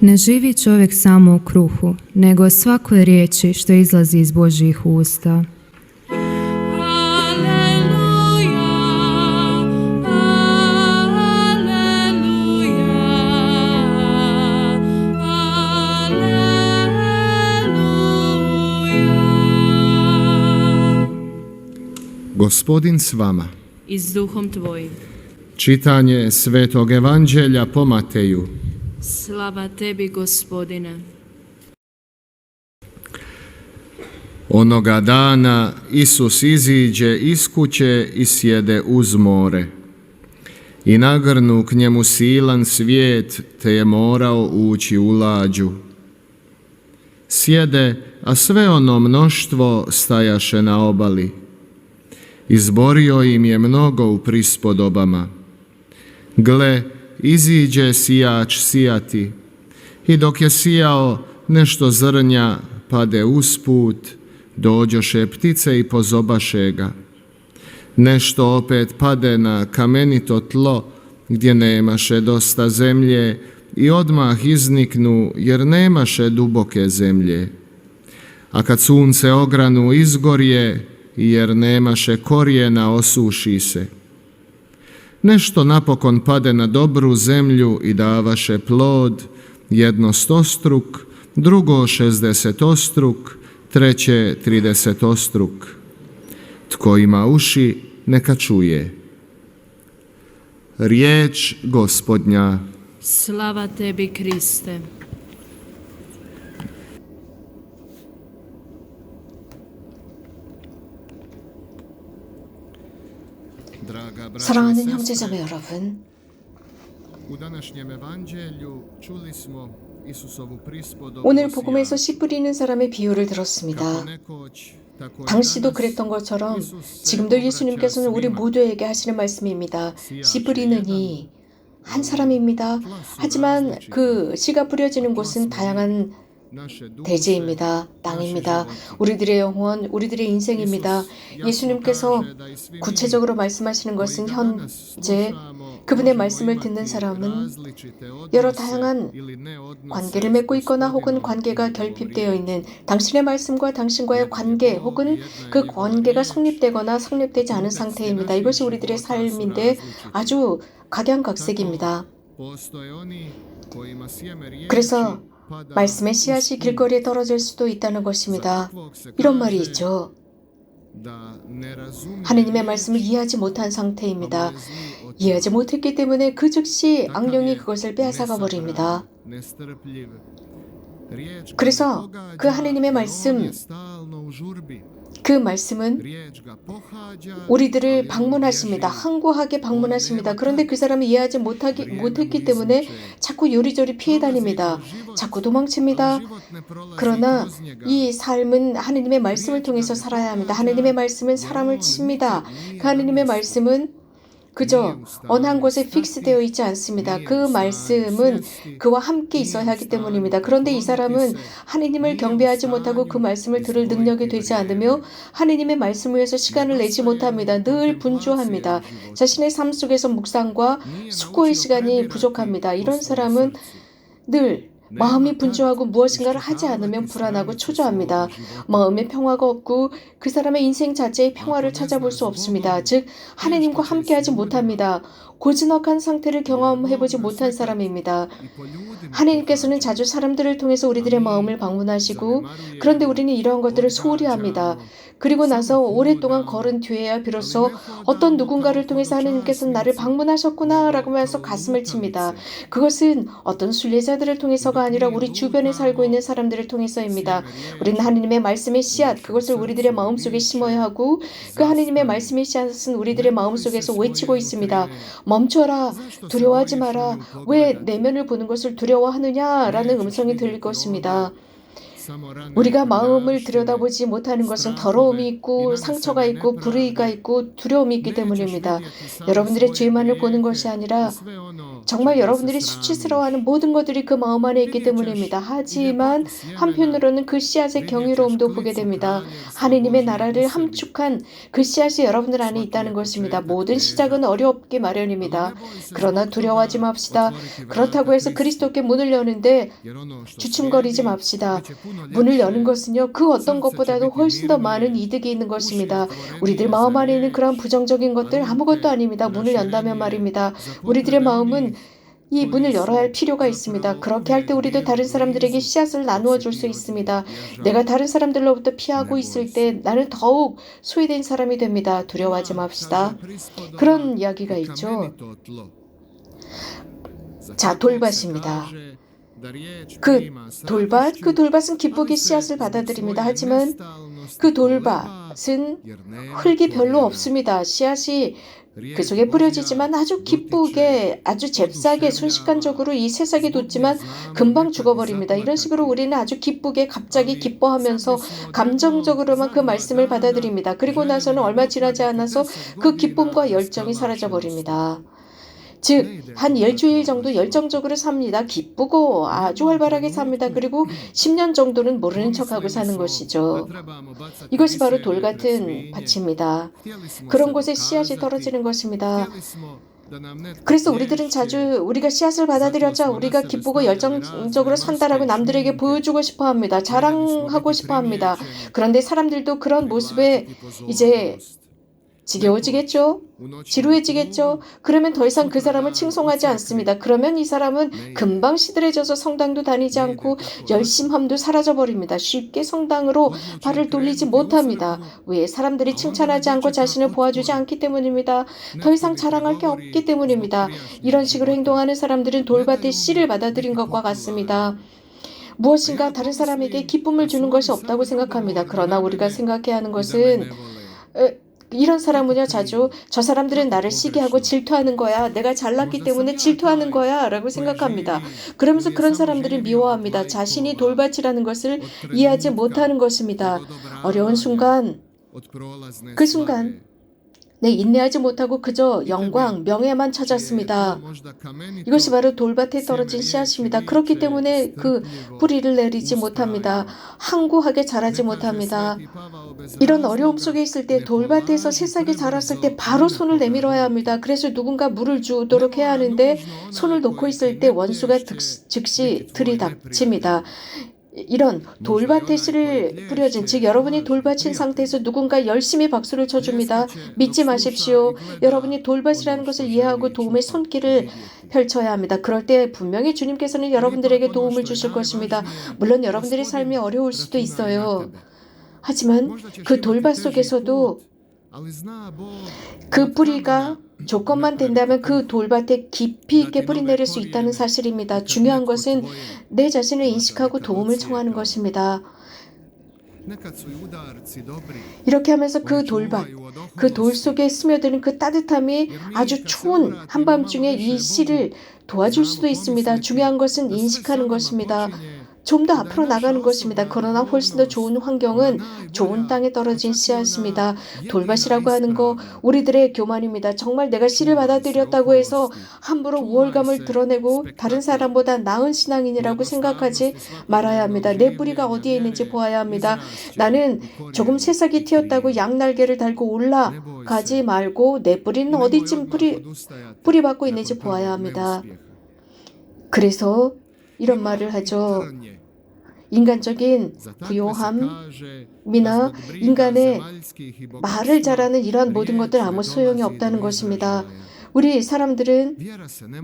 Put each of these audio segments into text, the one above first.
Ne živi čovjek samo o kruhu, nego o svakoj riječi što izlazi iz Božjih usta. Gospodin s vama. I s duhom tvojim. Čitanje Svetog Evanđelja po Mateju. Slava tebi, Gospodine. Onoga dana Isus iziđe iz kuće i sjede uz more. I nagrnu k njemu silan svijet, te je morao ući u lađu. Sjede, a sve ono mnoštvo stajaše na obali. Izborio im je mnogo u prispodobama. Gle, iziđe sijač sijati, i dok je sijao, nešto zrnja pade usput, dođoše ptice i pozobaše ga. Nešto opet pade na kamenito tlo, gdje nemaše dosta zemlje, i odmah izniknu, jer nemaše duboke zemlje. A kad sunce ogranu izgorje, jer nemaše korijena, osuši se. Nešto napokon pade na dobru zemlju i davaše plod, jedno 100-struk, drugo 60-struk, treće 30-struk. Tko ima uši, neka čuje. Riječ Gospodnja. Slava tebi, Kriste. 사랑하는 형제자매 여러분, 오늘 복음에서 씨 뿌리는 사람의 비유를 들었습니다. 당시도 그랬던 것처럼 지금도 예수님께서는 우리 모두에게 하시는 말씀입니다. 씨 뿌리는 이 한 사람입니다. 하지만 그 씨가 뿌려지는 곳은 다양한 대지입니다. 땅입니다. 우리들의 영혼, 우리들의 인생입니다. 예수님께서 구체적으로 말씀하시는 것은 현재 그분의 말씀을 듣는 사람은 여러 다양한 관계를 맺고 있거나 혹은 관계가 결핍되어 있는 당신의 말씀과 당신과의 관계 혹은 그 관계가 성립되거나 성립되지 않은 상태입니다. 이것이 우리들의 삶인데 아주 각양각색입니다. 그래서 말씀의 씨앗이 길거리에 떨어질 수도 있다는 것입니다. 이런 말이 있죠. 하느님의 말씀을 이해하지 못한 상태입니다. 이해하지 못했기 때문에 그 즉시 악령이 그것을 빼앗아가 버립니다. 그래서 그 하느님의 말씀, 그 말씀은 우리들을 방문하십니다. 항구하게 방문하십니다. 그런데 그 사람이 이해하지 못했기 때문에 자꾸 요리조리 피해 다닙니다. 자꾸 도망칩니다. 그러나 이 삶은 하느님의 말씀을 통해서 살아야 합니다. 하느님의 말씀은 사람을 칩니다. 그 하느님의 말씀은 그저 어느 한 곳에 픽스되어 있지 않습니다. 그 말씀은 그와 함께 있어야 하기 때문입니다. 그런데 이 사람은 하느님을 경배하지 못하고 그 말씀을 들을 능력이 되지 않으며 하느님의 말씀을 위해서 시간을 내지 못합니다. 늘 분주합니다. 자신의 삶 속에서 묵상과 숙고의 시간이 부족합니다. 이런 사람은 늘 마음이 분주하고 무엇인가를 하지 않으면 불안하고 초조합니다. 마음의 평화가 없고 그 사람의 인생 자체의 평화를 찾아볼 수 없습니다. 즉 하느님과 함께하지 못합니다. 고즈넉한 상태를 경험해보지 못한 사람입니다. 하느님께서는 자주 사람들을 통해서 우리들의 마음을 방문하시고 그런데 우리는 이러한 것들을 소홀히 합니다. 그리고 나서 오랫동안 걸은 뒤에야 비로소 어떤 누군가를 통해서 하느님께서는 나를 방문하셨구나 라고 하면서 가슴을 칩니다. 그것은 어떤 순례자들을 통해서가 아니라 우리 주변에 살고 있는 사람들을 통해서입니다. 우리는 하느님의 말씀의 씨앗, 그것을 우리들의 마음속에 심어야 하고 그 하느님의 말씀의 씨앗은 우리들의 마음속에서 외치고 있습니다. 멈춰라, 두려워하지 마라, 왜 내면을 보는 것을 두려워하느냐라는 음성이 들릴 것입니다. 우리가 마음을 들여다보지 못하는 것은 더러움이 있고 상처가 있고 불의가 있고 두려움이 있기 때문입니다. 여러분들의 죄만을 보는 것이 아니라 정말 여러분들이 수치스러워하는 모든 것들이 그 마음 안에 있기 때문입니다. 하지만 한편으로는 그 씨앗의 경이로움도 보게 됩니다. 하느님의 나라를 함축한 그 씨앗이 여러분들 안에 있다는 것입니다. 모든 시작은 어렵기 마련입니다. 그러나 두려워하지 맙시다. 그렇다고 해서 그리스도께 문을 여는데 주춤거리지 맙시다. 문을 여는 것은요, 그 어떤 것보다도 훨씬 더 많은 이득이 있는 것입니다. 우리들 마음 안에 있는 그런 부정적인 것들 아무것도 아닙니다. 문을 연다면 말입니다. 우리들의 마음은 이 문을 열어야 할 필요가 있습니다. 그렇게 할 때 우리도 다른 사람들에게 씨앗을 나누어 줄 수 있습니다. 내가 다른 사람들로부터 피하고 있을 때 나는 더욱 소외된 사람이 됩니다. 두려워하지 맙시다. 그런 이야기가 있죠. 자, 돌밭입니다. 그 돌밭은 기쁘게 씨앗을 받아들입니다. 하지만 그 돌밭은 흙이 별로 없습니다. 씨앗이 그 속에 뿌려지지만 아주 기쁘게, 아주 잽싸게, 순식간적으로 이 새싹이 돋지만 금방 죽어버립니다. 이런 식으로 우리는 아주 기쁘게 갑자기 기뻐하면서 감정적으로만 그 말씀을 받아들입니다. 그리고 나서는 얼마 지나지 않아서 그 기쁨과 열정이 사라져버립니다. 즉, 한 일주일 정도 열정적으로 삽니다. 기쁘고 아주 활발하게 삽니다. 그리고 10년 정도는 모르는 척하고 사는 것이죠. 이것이 바로 돌 같은 밭입니다. 그런 곳에 씨앗이 떨어지는 것입니다. 그래서 우리들은 자주 우리가 씨앗을 받아들였자 우리가 기쁘고 열정적으로 산다라고 남들에게 보여주고 싶어 합니다. 자랑하고 싶어 합니다. 그런데 사람들도 그런 모습에 이제 지겨워지겠죠? 지루해지겠죠? 그러면 더 이상 그 사람을 칭송하지 않습니다. 그러면 이 사람은 금방 시들해져서 성당도 다니지 않고 열심함도 사라져버립니다. 쉽게 성당으로 발을 돌리지 못합니다. 왜? 사람들이 칭찬하지 않고 자신을 보아주지 않기 때문입니다. 더 이상 자랑할 게 없기 때문입니다. 이런 식으로 행동하는 사람들은 돌밭의 씨를 받아들인 것과 같습니다. 무엇인가 다른 사람에게 기쁨을 주는 것이 없다고 생각합니다. 그러나 우리가 생각해야 하는 것은 이런 사람은요, 자주 저 사람들은 나를 시기하고 질투하는 거야. 내가 잘났기 때문에 질투하는 거야 라고 생각합니다. 그러면서 그런 사람들을 미워합니다. 자신이 돌밭이라는 것을 이해하지 못하는 것입니다. 어려운 순간, 그 순간 내 인내하지 못하고 그저 영광, 명예만 찾았습니다. 이것이 바로 돌밭에 떨어진 씨앗입니다. 그렇기 때문에 그 뿌리를 내리지 못합니다. 항구하게 자라지 못합니다. 이런 어려움 속에 있을 때 돌밭에서 새싹이 자랐을 때 바로 손을 내밀어야 합니다. 그래서 누군가 물을 주도록 해야 하는데 손을 놓고 있을 때 원수가 즉시 들이닥칩니다. 이런 돌밭에 씨를 뿌려진, 즉 여러분이 돌밭인 상태에서 누군가 열심히 박수를 쳐줍니다. 믿지 마십시오. 여러분이 돌밭이라는 것을 이해하고 도움의 손길을 펼쳐야 합니다. 그럴 때 분명히 주님께서는 여러분들에게 도움을 주실 것입니다. 물론 여러분들의 삶이 어려울 수도 있어요. 하지만 그 돌밭 속에서도 그 뿌리가 조건만 된다면 그 돌밭에 깊이 있게 뿌리 내릴 수 있다는 사실입니다. 중요한 것은 내 자신을 인식하고 도움을 청하는 것입니다. 이렇게 하면서 그 돌밭, 그 돌 속에 스며드는 그 따뜻함이 아주 추운 한밤중에 이 씨를 도와줄 수도 있습니다. 중요한 것은 인식하는 것입니다. 좀 더 앞으로 나가는 것입니다. 그러나 훨씬 더 좋은 환경은 좋은 땅에 떨어진 씨앗입니다. 돌밭이라고 하는 거 우리들의 교만입니다. 정말 내가 씨를 받아들였다고 해서 함부로 우월감을 드러내고 다른 사람보다 나은 신앙인이라고 생각하지 말아야 합니다. 내 뿌리가 어디에 있는지 보아야 합니다. 나는 조금 새싹이 튀었다고 양날개를 달고 올라가지 말고 내 뿌리는 어디쯤 뿌리 받고 있는지 보아야 합니다. 그래서 이런 말을 하죠. 인간적인 부요함이나 인간의 말을 잘하는 이러한 모든 것들 아무 소용이 없다는 것입니다. 우리 사람들은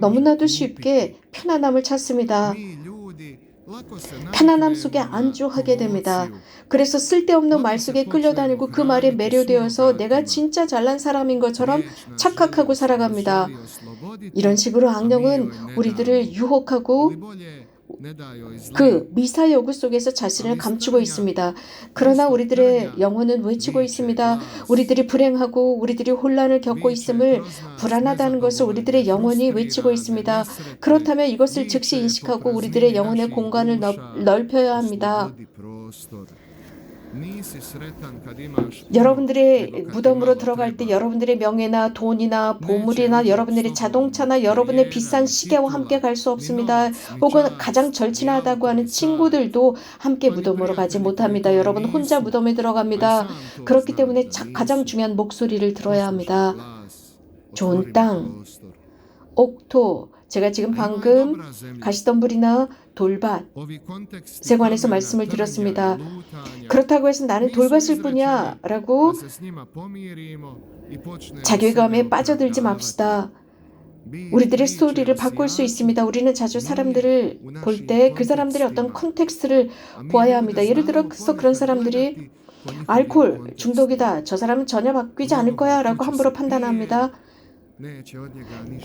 너무나도 쉽게 편안함을 찾습니다. 편안함 속에 안주하게 됩니다. 그래서 쓸데없는 말 속에 끌려다니고 그 말에 매료되어서 내가 진짜 잘난 사람인 것처럼 착각하고 살아갑니다. 이런 식으로 악령은 우리들을 유혹하고 그 미사여구 속에서 자신을 감추고 있습니다. 그러나 우리들의 영혼은 외치고 있습니다. 우리들이 불행하고 우리들이 혼란을 겪고 있음을, 불안하다는 것을 우리들의 영혼이 외치고 있습니다. 그렇다면 이것을 즉시 인식하고 우리들의 영혼의 공간을 넓혀야 합니다. 여러분들의 무덤으로 들어갈 때 여러분들의 명예나 돈이나 보물이나 여러분들의 자동차나 여러분의 비싼 시계와 함께 갈 수 없습니다. 혹은 가장 절친하다고 하는 친구들도 함께 무덤으로 가지 못합니다. 여러분 혼자 무덤에 들어갑니다. 그렇기 때문에 가장 중요한 목소리를 들어야 합니다. 좋은 땅, 옥토, 제가 지금 방금 가시덤불이나 돌밭 세관에서 말씀을 드렸습니다. 그렇다고 해서 나는 돌밭일 뿐이야 라고 자괴감에 빠져들지 맙시다. 우리들의 스토리를 바꿀 수 있습니다. 우리는 자주 사람들을 볼 때 그 사람들의 어떤 컨텍스트를 보아야 합니다. 예를 들어서 그런 사람들이 알코올 중독이다. 저 사람은 전혀 바뀌지 않을 거야 라고 함부로 판단합니다.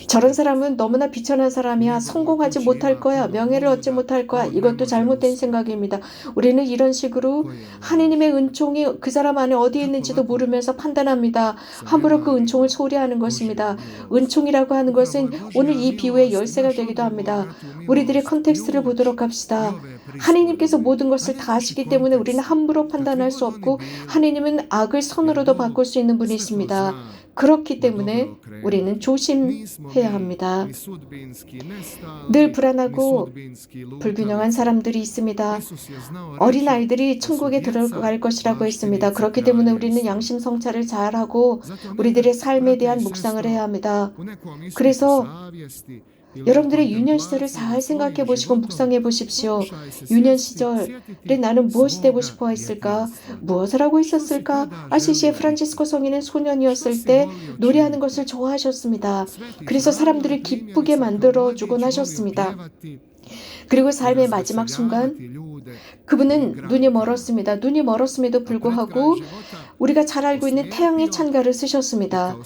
저런 사람은 너무나 비천한 사람이야. 성공하지 못할 거야. 명예를 얻지 못할 거야. 이것도 잘못된 생각입니다. 우리는 이런 식으로 하느님의 은총이 그 사람 안에 어디에 있는지도 모르면서 판단합니다. 함부로 그 은총을 소리하는 것입니다. 은총이라고 하는 것은 오늘 이 비유의 열쇠가 되기도 합니다. 우리들의 컨텍스트를 보도록 합시다. 하느님께서 모든 것을 다 아시기 때문에 우리는 함부로 판단할 수 없고 하느님은 악을 선으로도 바꿀 수 있는 분이십니다. 그렇기 때문에 우리는 조심해야 합니다. 늘 불안하고 불균형한 사람들이 있습니다. 어린아이들이 천국에 들어갈 것이라고 했습니다. 그렇기 때문에 우리는 양심 성찰을 잘하고 우리들의 삶에 대한 묵상을 해야 합니다. 그래서 여러분들의 유년 시절을 잘 생각해 보시고 묵상해 보십시오. 유년 시절에 나는 무엇이 되고 싶어 했을까? 무엇을 하고 있었을까? 아시시의 프란치스코 성인은 소년이었을 때 노래하는 것을 좋아하셨습니다. 그래서 사람들을 기쁘게 만들어주곤 하셨습니다. 그리고 삶의 마지막 순간 그분은 눈이 멀었습니다. 눈이 멀었음에도 불구하고 우리가 잘 알고 있는 태양의 찬가를 쓰셨습니다.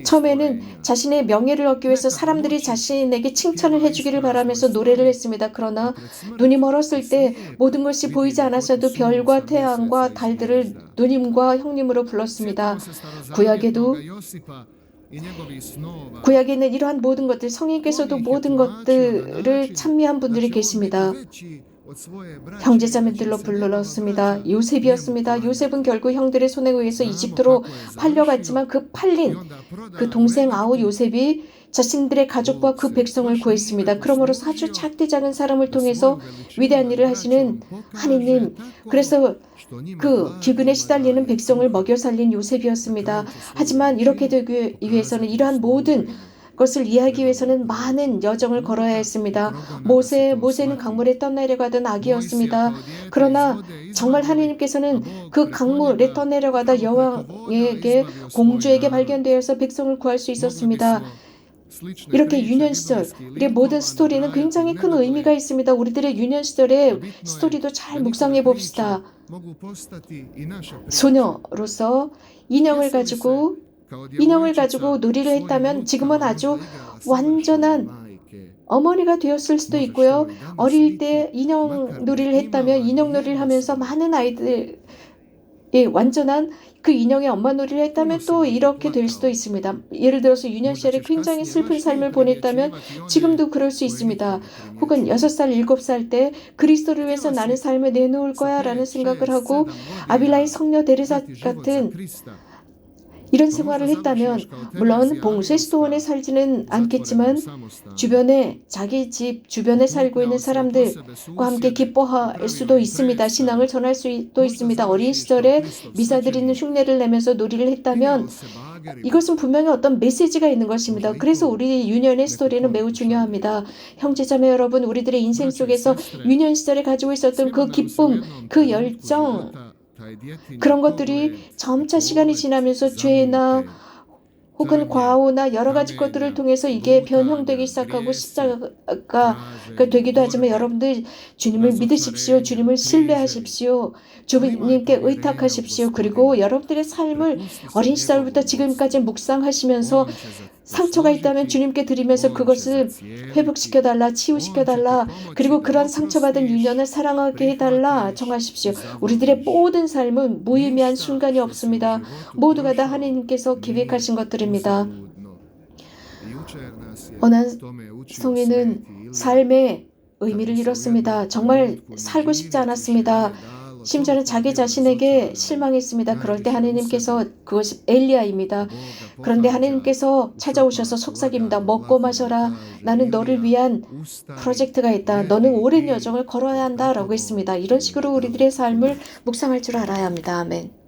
처음에는 자신의 명예를 얻기 위해서 사람들이 자신에게 칭찬을 해주기를 바라면서 노래를 했습니다. 그러나 눈이 멀었을 때 모든 것이 보이지 않았어도 별과 태양과 달들을 누님과 형님으로 불렀습니다. 구약에는 이러한 모든 것들, 성인께서도 모든 것들을 찬미한 분들이 계십니다. 형제자매들로 불렀습니다. 요셉이었습니다. 요셉은 결국 형들의 손에 의해서 이집트로 팔려갔지만 그 팔린 그 동생 아우 요셉이 자신들의 가족과 그 백성을 구했습니다. 그러므로 아주 작디 작은 사람을 통해서 위대한 일을 하시는 하느님, 그래서 그 기근에 시달리는 백성을 먹여 살린 요셉이었습니다. 하지만 이렇게 되기 위해서는 이러한 모든 것을 이해하기 위해서는 많은 여정을 걸어야 했습니다. 모세는 강물에 떠내려가던 아기였습니다. 그러나 정말 하느님께서는 그 강물에 떠내려가다 여왕에게 공주에게 발견되어서 백성을 구할 수 있었습니다. 이렇게 유년 시절의 모든 스토리는 굉장히 큰 의미가 있습니다. 우리들의 유년 시절의 스토리도 잘 묵상해 봅시다. 소녀로서 인형을 가지고 놀이를 했다면 지금은 아주 완전한 어머니가 되었을 수도 있고요. 어릴 때 인형 놀이를 했다면 인형 놀이를 하면서 많은 아이들이 완전한 그 인형의 엄마 놀이를 했다면 또 이렇게 될 수도 있습니다. 예를 들어서 유년 시절에 굉장히 슬픈 삶을 보냈다면 지금도 그럴 수 있습니다. 혹은 6살, 7살 때 그리스도를 위해서 나는 삶을 내놓을 거야 라는 생각을 하고 아빌라의 성녀 데레사 같은 이런 생활을 했다면 물론 봉쇄 수도원에 살지는 않겠지만 주변에 자기 집 주변에 살고 있는 사람들과 함께 기뻐할 수도 있습니다. 신앙을 전할 수도 있습니다. 어린 시절에 미사 드리는 흉내를 내면서 놀이를 했다면 이것은 분명히 어떤 메시지가 있는 것입니다. 그래서 우리 유년의 스토리는 매우 중요합니다. 형제자매 여러분, 우리들의 인생 속에서 유년 시절에 가지고 있었던 그 기쁨, 그 열정, 그런 것들이 점차 시간이 지나면서 죄나 혹은 과오나 여러 가지 것들을 통해서 이게 변형되기 시작하고 십자가가 되기도 하지만 여러분들 주님을 믿으십시오. 주님을 신뢰하십시오. 주님께 의탁하십시오. 그리고 여러분들의 삶을 어린 시절부터 지금까지 묵상하시면서 상처가 있다면 주님께 드리면서 그것을 회복시켜달라, 치유시켜달라, 그리고 그런 상처받은 유년을 사랑하게 해달라 정하십시오. 우리들의 모든 삶은 무의미한 순간이 없습니다. 모두가 다 하나님께서 계획하신 것들입니다. 어난 성인은 삶의 의미를 잃었습니다. 정말 살고 싶지 않았습니다. 심지어는 자기 자신에게 실망했습니다. 그럴 때 하나님께서 그것이 엘리야입니다. 그런데 하나님께서 찾아오셔서 속삭입니다. 먹고 마셔라. 나는 너를 위한 프로젝트가 있다. 너는 오랜 여정을 걸어야 한다. 라고 했습니다. 이런 식으로 우리들의 삶을 묵상할 줄 알아야 합니다. 아멘.